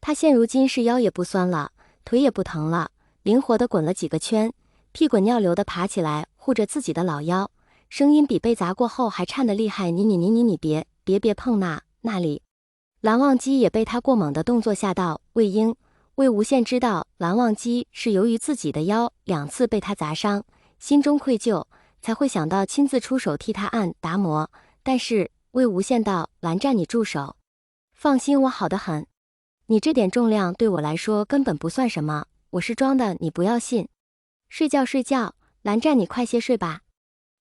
他现如今是腰也不酸了，腿也不疼了，灵活地滚了几个圈，屁滚尿流地爬起来，护着自己的老腰，声音比被砸过后还颤得厉害。你别碰那里。蓝忘机也被他过猛的动作吓到。魏无羡知道蓝忘机是由于自己的腰2次被他砸伤，心中愧疚，才会想到亲自出手替他按达摩。但是魏无羡道：蓝湛，你住手！放心，我好得很。你这点重量对我来说根本不算什么，我是装的，你不要信。睡觉，蓝湛，你快些睡吧。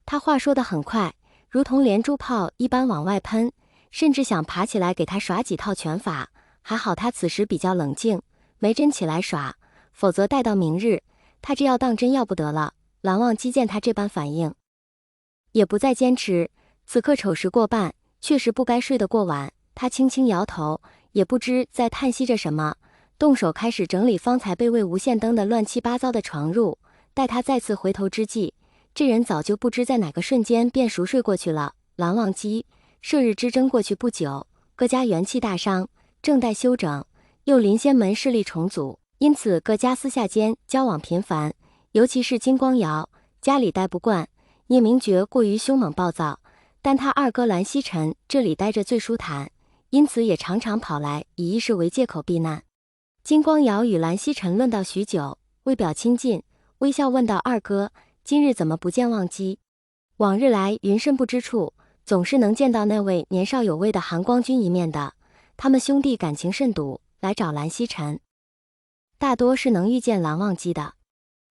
他话说得很快，如同连珠炮一般往外喷，甚至想爬起来给他耍几套拳法。还好他此时比较冷静，没真起来耍，否则待到明日，他这要当真要不得了。蓝忘机见他这般反应，也不再坚持，此刻丑时过半，确实不该睡得过晚。他轻轻摇头，也不知在叹息着什么，动手开始整理方才被魏无羡蹬得乱七八糟的床褥。待他再次回头之际，这人早就不知在哪个瞬间便熟睡过去了。蓝忘机射日之争过去不久，各家元气大伤，正待休整，又临仙门势力重组，因此各家私下间交往频繁，尤其是金光瑶，家里待不惯，聂明觉过于凶猛暴躁，但他二哥蓝曦臣这里待着最舒坦，因此也常常跑来，以一事为借口避难。金光瑶与蓝曦臣论道许久，为表亲近，微笑问道：二哥，今日怎么不见忘机？往日来云深不知处，总是能见到那位年少有为的韩光君一面的，他们兄弟感情甚笃，来找蓝曦臣大多是能遇见蓝忘机的。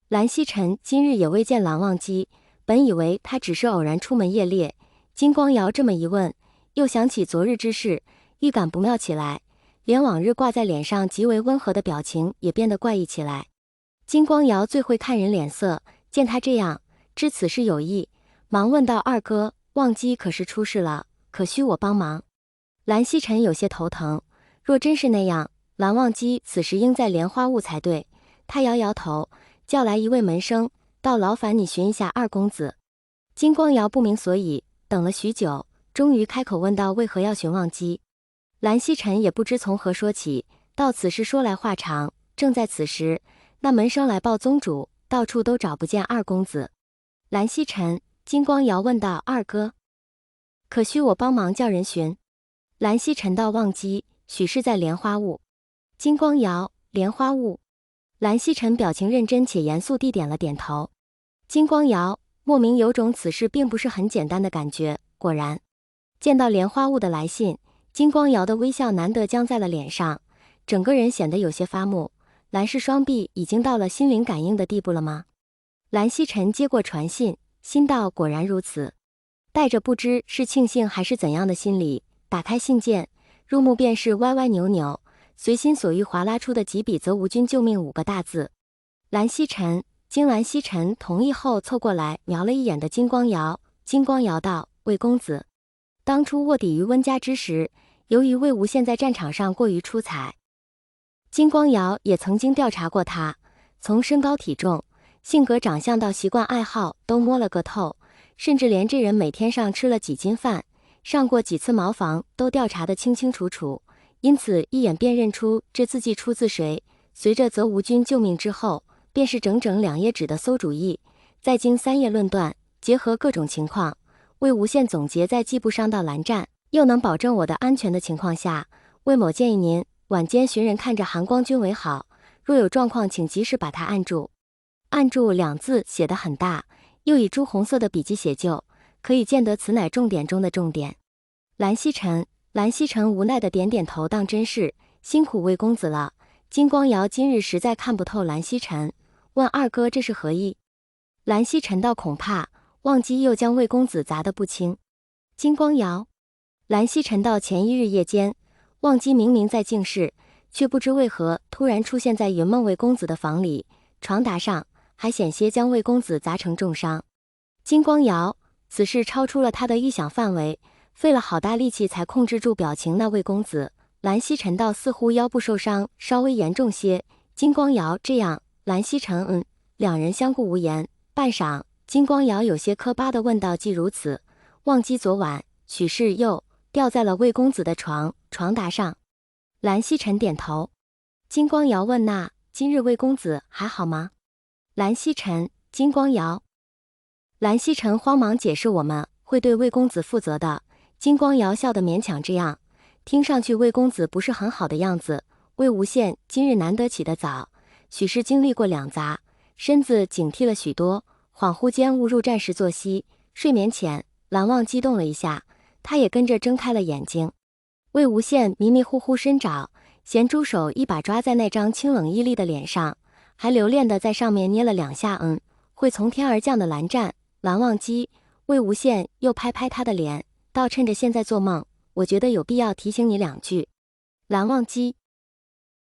蓝曦臣今日也未见蓝忘机，本以为他只是偶然出门夜猎，金光瑶这么一问，又想起昨日之事，预感不妙起来，连往日挂在脸上极为温和的表情也变得怪异起来。金光瑶最会看人脸色，见他这样，知此事有意，忙问道：二哥，忘机可是出事了，可需我帮忙？蓝曦臣有些头疼，若真是那样，蓝忘机此时应在莲花坞才对。他摇摇头，叫来一位门生，道：劳烦你寻一下二公子。金光瑶不明所以，等了许久，终于开口问道：为何要寻忘机？蓝曦臣也不知从何说起，道：此事说来话长。正在此时，那门生来报宗主，到处都找不见二公子。蓝曦臣、金光瑶问道：二哥，可需我帮忙叫人寻？蓝曦臣道：忘机许是在莲花坞。金光瑶：莲花坞。蓝曦臣表情认真且严肃地点了点头。金光瑶莫名有种此事并不是很简单的感觉。果然，见到莲花坞的来信，金光瑶的微笑难得僵在了脸上，整个人显得有些发木。蓝氏双臂已经到了心灵感应的地步了吗？蓝曦臣接过传信，心道果然如此，带着不知是庆幸还是怎样的心理，打开信件，入目便是歪歪扭扭，随心所欲划拉出的几笔则无君救命5个大字。蓝曦臣、蓝曦臣同意后凑过来瞄了一眼的金光瑶。金光瑶道：魏公子，当初卧底于温家之时，由于魏无羡在战场上过于出彩，金光瑶也曾经调查过他，从身高体重、性格长相到习惯爱好都摸了个透，甚至连这人每天上吃了几斤饭，上过几次茅房都调查得清清楚楚，因此一眼便认出这字迹出自谁。随着则无君救命之后，便是整整2页纸的馊主意，再经3页论断，结合各种情况，魏无羡总结在既不伤到蓝湛，又能保证我的安全的情况下，魏某建议您晚间寻人看着韩光君为好，若有状况请及时把他按住。按住2字写得很大，又以朱红色的笔迹写就，可以见得此乃重点中的重点。蓝曦臣无奈的点点头，当真是辛苦魏公子了。金光瑶今日实在看不透蓝曦臣，问二哥这是何意？蓝曦臣道：恐怕忘机又将魏公子砸得不轻。金光瑶、蓝曦臣道：前1日夜间，忘机明明在静室，却不知为何突然出现在云梦魏公子的房里，床榻上还险些将魏公子砸成重伤。金光瑶：此事超出了他的预想范围，费了好大力气才控制住表情那魏公子。蓝曦臣道：似乎腰部受伤稍微严重些。金光瑶：这样。蓝曦臣两人相顾无言。半晌，金光瑶有些磕巴地问道：既如此，忘机昨晚许是又掉在了魏公子的床榻上？蓝曦臣点头。金光瑶问那今日魏公子还好吗？蓝曦臣，金光瑶。蓝曦臣慌忙解释我们会对魏公子负责的。金光瑶笑得勉强这样，听上去魏公子不是很好的样子。魏无羡今日难得起得早，许是经历过两杂，身子警惕了许多，恍惚间误入战时作息，睡眠浅，蓝忘激动了一下，他也跟着睁开了眼睛。魏无羡迷迷糊糊伸爪，咸猪手一把抓在那张清冷屹立的脸上，还留恋地在上面捏了两下。会从天而降的蓝湛，蓝忘机。魏无羡又拍拍他的脸，倒趁着现在做梦，我觉得有必要提醒你两句。蓝忘机